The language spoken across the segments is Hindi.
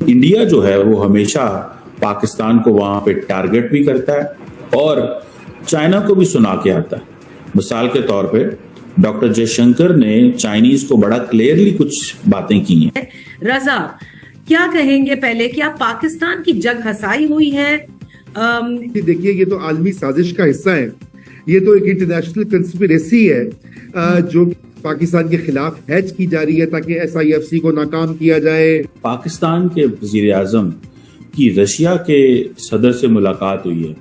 इंडिया जो है वो हमेशा पाकिस्तान को वहां पे टारगेट भी करता है और चाइना को भी सुना के आता है। मिसाल के तौर पे डॉक्टर जयशंकर ने चाइनीज को बड़ा क्लियरली कुछ बातें की हैं। रजा, क्या कहेंगे पहले, क्या पाकिस्तान की जग हंसाई हुई है? देखिए, ये तो आलमी साजिश का हिस्सा है, ये तो एक इंटरनेशनल कंस्पिरेसी है जो पाकिस्तान के खिलाफ हैच की जा रही है ताकि SIFC को नाकाम किया जाए। पाकिस्तान के वजीर आजम की रशिया के सदर से मुलाकात हुई है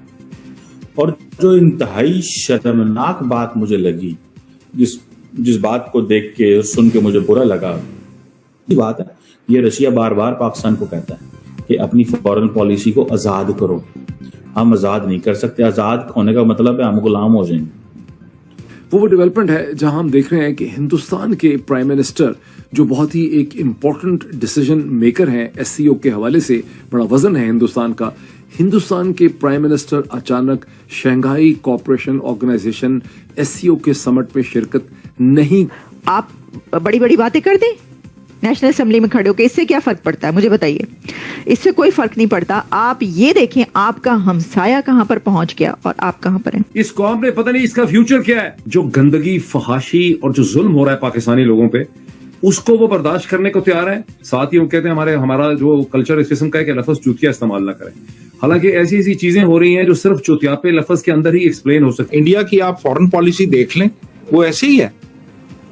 और जो इंतहाई शर्मनाक बात मुझे लगी, जिस बात को देख के सुन के मुझे बुरा लगा, ये बात है, ये रशिया बार बार पाकिस्तान को कहता है कि अपनी फॉरेन पॉलिसी को आजाद करो। हम आजाद नहीं कर सकते, आजाद होने का मतलब है हम गुलाम हो जाएंगे। वो डेवलपमेंट है जहां हम देख रहे हैं कि हिंदुस्तान के प्राइम मिनिस्टर जो बहुत ही एक इम्पोर्टेंट डिसीजन मेकर हैं SCO के हवाले से, बड़ा वजन है हिंदुस्तान का, हिंदुस्तान के प्राइम मिनिस्टर अचानक शंघाई कोऑपरेशन ऑर्गेनाइजेशन SCO के समिट में शिरकत नहीं। आप बड़ी बड़ी बातें कर दें नेशनल असेंबली में खड़े होकर, इससे क्या फर्क पड़ता है? मुझे बताइए। इससे कोई फर्क नहीं पड़ता। आप ये देखें आपका हमसाया कहां पर पहुंच गया और आप कहां पर हैं। इस कौम ने पता नहीं इसका फ्यूचर क्या है। जो गंदगी, फहाशी और जो जुल्म हो रहा है पाकिस्तानी लोगों पे, उसको वो बर्दाश्त करने को तैयार है। साथ ही वो कहते हैं हमारा जो कल्चर इस किस्म का है कि लफ्ज चूतिया इस्तेमाल ना करें। हालांकि ऐसी ऐसी चीजें हो रही हैं जो सिर्फ चुतियापे लफ्ज के अंदर ही एक्सप्लेन हो सकती है। इंडिया की आप फॉरेन पॉलिसी देख लें, वो ऐसे ही है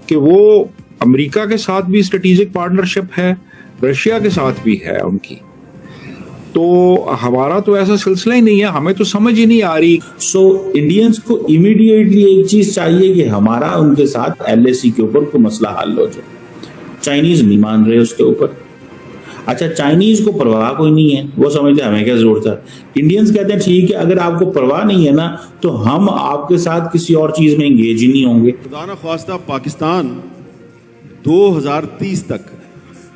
कि वो अमेरिका के साथ भी स्ट्रेटेजिक पार्टनरशिप है, रशिया के साथ भी है उनकी। तो हमारा तो ऐसा सिलसिला ही नहीं है, हमें तो समझ ही नहीं आ रही। सो इंडियंस को इमीडिएटली एक चीज चाहिए कि हमारा उनके साथ LAC के ऊपर कोई मसला हल हो जाए। चाइनीज नहीं मान रहे उसके ऊपर। अच्छा, चाइनीज को परवाह कोई नहीं है, वो समझते हमें क्या जरूरत है। इंडियंस कहते हैं ठीक है, अगर आपको परवाह नहीं है ना तो हम आपके साथ किसी और चीज में एंगेज ही नहीं होंगे। खुदा न ख्वास्ता पाकिस्तान 2030 तक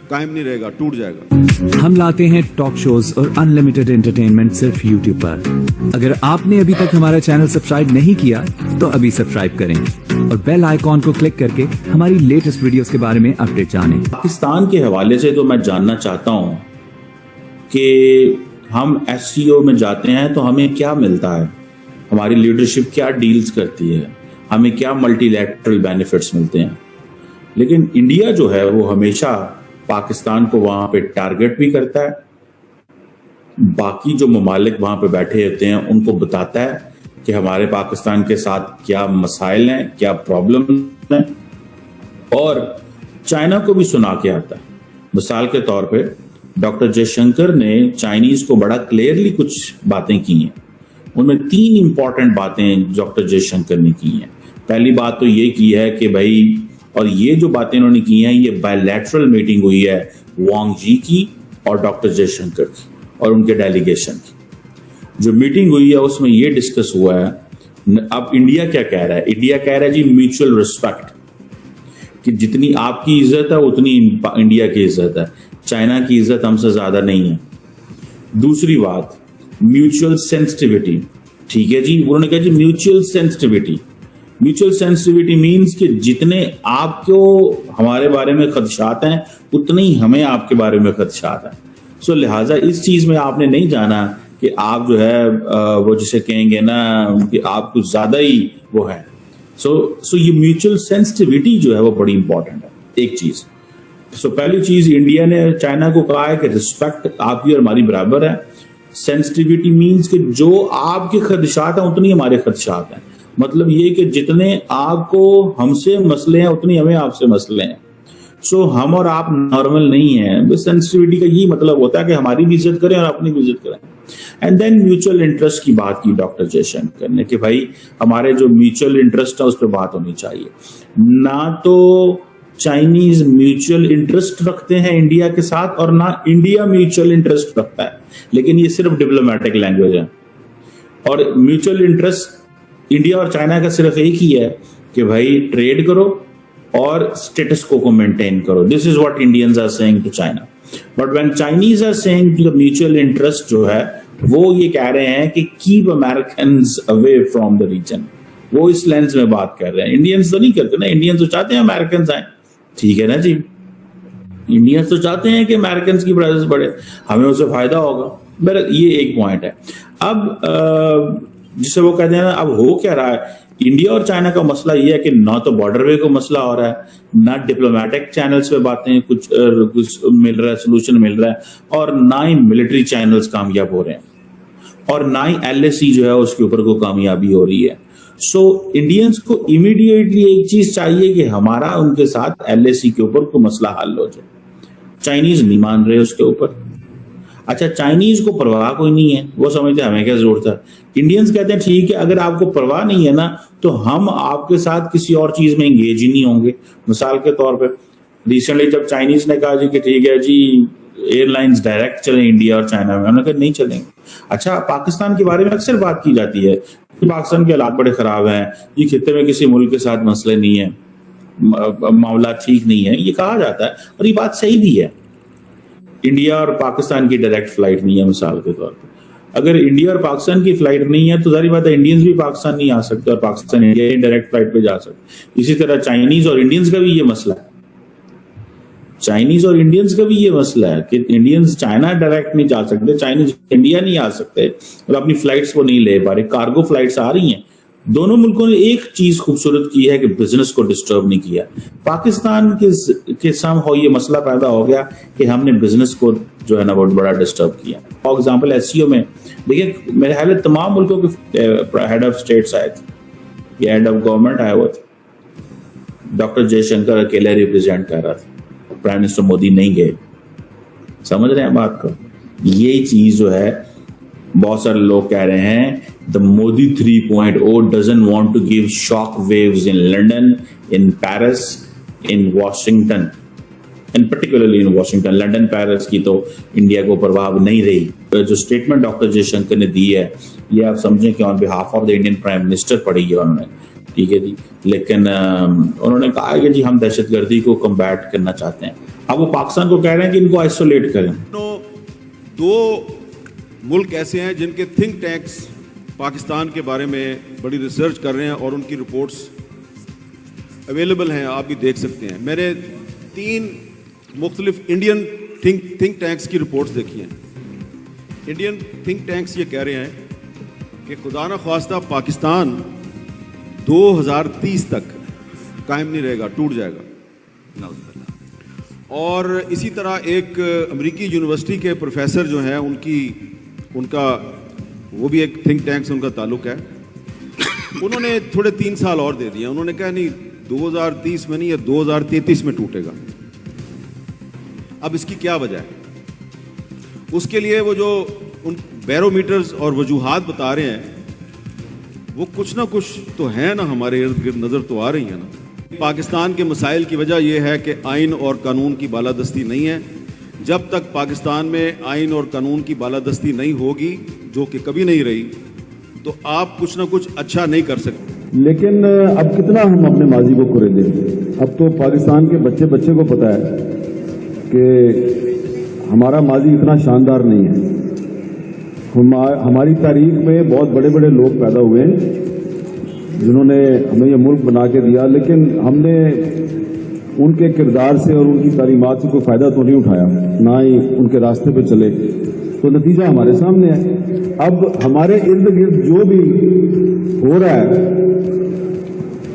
कायम नहीं रहेगा, टूट जाएगा। हम लाते हैं टॉक शोज और अनलिमिटेड एंटरटेनमेंट सिर्फ YouTube पर। अगर आपने अभी तक हमारा चैनल सब्सक्राइब नहीं किया तो अभी सब्सक्राइब करें और बेल आइकॉन को क्लिक करके हमारी लेटेस्ट वीडियोस के बारे में अपडेट जानें। पाकिस्तान के हवाले से तो मैं जानना चाहता हूं कि हम SCO में जाते हैं तो हमें क्या मिलता है, हमारी लीडरशिप क्या डील्स करती है, हमें क्या मल्टीलैटरल बेनिफिट्स मिलते हैं। लेकिन इंडिया जो है वो हमेशा पाकिस्तान को वहां पे टारगेट भी करता है, बाकी जो ममालिक वहां पे बैठे होते हैं उनको बताता है कि हमारे पाकिस्तान के साथ क्या मसाइल हैं, क्या प्रॉब्लम हैं, और चाइना को भी सुना के आता है। मिसाल के तौर पे डॉक्टर जयशंकर ने चाइनीज को बड़ा क्लियरली कुछ बातें की हैं। उनमें 3 इंपॉर्टेंट बातें डॉक्टर जयशंकर ने की हैं। पहली बात तो ये की है कि भाई, और ये जो बातें उन्होंने की हैं, ये बायलैटरल मीटिंग हुई है वांग जी की और डॉक्टर जयशंकर की और उनके डेलीगेशन की। जो मीटिंग हुई है उसमें ये डिस्कस हुआ है। अब इंडिया क्या कह रहा है? इंडिया कह रहा है जी म्यूचुअल रिस्पेक्ट, कि जितनी आपकी इज्जत है उतनी इंडिया की इज्जत है, चाइना की इज्जत हमसे ज्यादा नहीं है। दूसरी बात, म्यूचुअल सेंसिटिविटी। ठीक है जी, उन्होंने कहा जी mutual sensitivity. Mutual sensitivity means कि जितने आपको हमारे बारे में खदशात हैं उतने ही हमें आपके बारे में खदशात हैं। सो लिहाजा इस चीज में आपने नहीं जाना कि आप जो है वो जिसे कहेंगे ना कि आप कुछ ज्यादा ही वो है। सो ये म्यूचुअल सेंसिटिविटी जो है वो बड़ी इंपॉर्टेंट है एक चीज। सो पहली चीज, इंडिया ने चाइना को कहा है कि रिस्पेक्ट आपकी और हमारी बराबर है। सेंसिटिविटी मीन्स कि जो आपके खदशात हैं उतनी हमारे खदशात हैं। मतलब ये कि जितने आपको हमसे मसले हैं उतनी हमें आपसे मसले हैं। सो हम और आप नॉर्मल नहीं है। सेंसिटिविटी का ये मतलब होता है कि हमारी भी इज्जत करें और अपनी भी इज्जत करें। एंड देन म्यूचुअल इंटरेस्ट की बात की डॉक्टर जयशंकर ने कि भाई हमारे जो म्यूचुअल इंटरेस्ट है उस पर बात होनी चाहिए। ना तो चाइनीज म्यूचुअल इंटरेस्ट रखते हैं इंडिया के साथ और ना इंडिया म्यूचुअल इंटरेस्ट रखता है, लेकिन ये सिर्फ डिप्लोमेटिक लैंग्वेज है। और म्यूचुअल इंटरेस्ट इंडिया और चाइना का सिर्फ एक ही है कि भाई ट्रेड करो और स्टेटस को मेंटेन करो। This is what Indians are saying to China. But when Chinese are saying to the mutual interest जो है वो ये कह रहे हैं कि keep Americans away from the region. वो इस लेंस में बात कर रहे हैं। इंडियंस तो नहीं करते ना, इंडियंस तो चाहते हैं अमेरिकन आए। ठीक है ना जी, इंडियंस तो चाहते हैं कि अमेरिकन की प्राइसेस बढ़े, हमें उससे फायदा होगा। बहरहाल ये एक पॉइंट है। अब जिसे वो कहते हैं ना, अब हो क्या रहा है, इंडिया और चाइना का मसला ये है कि ना तो बॉर्डर वे को मसला हो रहा है, ना डिप्लोमेटिक चैनल्स पे बातें कुछ मिल रहा है, सोल्यूशन मिल रहा है, और ना ही मिलिट्री चैनल्स कामयाब हो रहे हैं, और ना ही LAC जो है उसके ऊपर को कामयाबी हो रही है। सो इंडियंस को इमीडिएटली एक चीज चाहिए कि हमारा उनके साथ LAC के ऊपर कोई मसला हल हो जाए। चाइनीज नहीं मान रहे उसके ऊपर। अच्छा, चाइनीज को परवाह कोई नहीं है, वो समझते हैं हमें क्या जरूरत है। इंडियंस कहते हैं ठीक है, अगर आपको परवाह नहीं है ना तो हम आपके साथ किसी और चीज में एंगेज ही नहीं होंगे। मिसाल के तौर पे रिसेंटली जब चाइनीज ने कहा जी कि ठीक है जी एयरलाइंस डायरेक्ट चलें इंडिया और चाइना में, उन्होंने कहा नहीं चलेंगे। अच्छा, पाकिस्तान के बारे में अक्सर बात की जाती है कि पाकिस्तान के हालात बड़े खराब हैं, ये खित्ते में किसी मुल्क के साथ मसले नहीं है, मामला ठीक नहीं है, ये कहा जाता है, और ये बात सही भी है। इंडिया और पाकिस्तान की डायरेक्ट फ्लाइट नहीं है। मिसाल के तौर पर अगर इंडिया और पाकिस्तान की फ्लाइट नहीं है तो जाहिर बात है इंडियंस भी पाकिस्तान नहीं आ सकते और पाकिस्तान इंडिया डायरेक्ट फ्लाइट पे जा सकते। इसी तरह चाइनीज और इंडियंस का भी ये मसला है, चाइनीज और इंडियंस का भी ये मसला है कि इंडियंस चाइना डायरेक्ट नहीं जा सकते, चाइनीज इंडिया नहीं आ सकते और अपनी फ्लाइट्स को नहीं ले पा रहे। कार्गो फ्लाइट्स आ रही हैं। दोनों मुल्कों ने एक चीज खूबसूरत की है कि बिजनेस को डिस्टर्ब नहीं किया। पाकिस्तान के समहाउ ये मसला पैदा हो गया कि हमने बिजनेस को जो है ना बहुत बड़ा डिस्टर्ब किया। फॉर एग्जाम्पल SCO में देखिए, मेरे ख्याल तमाम मुल्कों के हेड ऑफ स्टेट्स आए थे, हेड ऑफ गवर्नमेंट आए हुए थे। डॉक्टर जयशंकर अकेले रिप्रेजेंट कर रहा था, प्राइम मिनिस्टर मोदी नहीं गए। समझ रहे हैं बात को? ये चीज जो है बहुत सारे लोग कह रहे हैं the Modi 3.0 doesn't want to give shock waves in London, in Paris, in Washington, and particularly in Washington. London Paris की तो इंडिया को परवाह नहीं रही। जो स्टेटमेंट डॉक्टर जयशंकर ने दी है ये आप समझें कि on behalf of the Indian prime minister पढ़ी है उन्होंने, ठीक है जी। लेकिन उन्होंने कहा कि जी हम दहशतगर्दी को कम्बैट करना चाहते हैं। अब वो पाकिस्तान को कह रहे हैं कि इनको आइसोलेट करें। दो मुल्क ऐसे हैं जिनके थिंक टैंक्स पाकिस्तान के बारे में बड़ी रिसर्च कर रहे हैं और उनकी रिपोर्ट्स अवेलेबल हैं, आप भी देख सकते हैं। मैंने 3 मुख्तलिफ इंडियन थिंक टैंक्स की रिपोर्ट्स देखी हैं। इंडियन थिंक टैंक्स ये कह रहे हैं कि खुदा न ख्वास्ता पाकिस्तान 2030 तक कायम नहीं रहेगा, टूट जाएगा। और इसी तरह एक अमेरिकी यूनिवर्सिटी के प्रोफेसर जो हैं उनका वो भी एक थिंक टैंक से उनका ताल्लुक है, उन्होंने थोड़े 3 साल और दे दिए। उन्होंने कहा नहीं 2030 में नहीं, या 2033 में टूटेगा। अब इसकी क्या वजह है? उसके लिए वो जो उन बैरोमीटर्स और वजूहात बता रहे हैं वो कुछ ना कुछ तो है ना, हमारे इर्द गिर्द नज़र तो आ रही है ना। पाकिस्तान के मसाइल की वजह यह है कि आइन और कानून की बालादस्ती नहीं है। जब तक पाकिस्तान में आइन और कानून की बालादस्ती नहीं होगी, जो कि कभी नहीं रही, तो आप कुछ ना कुछ अच्छा नहीं कर सकते। लेकिन अब कितना हम अपने माजी को कुरेदें? अब तो पाकिस्तान के बच्चे बच्चे को पता है कि हमारा माजी इतना शानदार नहीं है। हमारी तारीख में बहुत बड़े बड़े लोग पैदा हुए हैं जिन्होंने हमें ये मुल्क बना के दिया, लेकिन हमने उनके किरदार से और उनकी तालीमात से कोई फ़ायदा तो नहीं उठाया, ना ही उनके रास्ते पे चले। तो नतीजा हमारे सामने है। अब हमारे इर्द गिर्द जो भी हो रहा है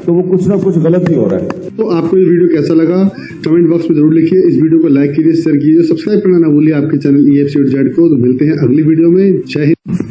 तो वो कुछ ना कुछ गलत ही हो रहा है। तो आपको ये वीडियो कैसा लगा कमेंट बॉक्स में जरूर लिखिए। इस वीडियो को लाइक कीजिए, शेयर कीजिए, सब्सक्राइब करना ना भूलिए आपके चैनल EFC को। तो मिलते हैं अगली वीडियो में। जय हिंद।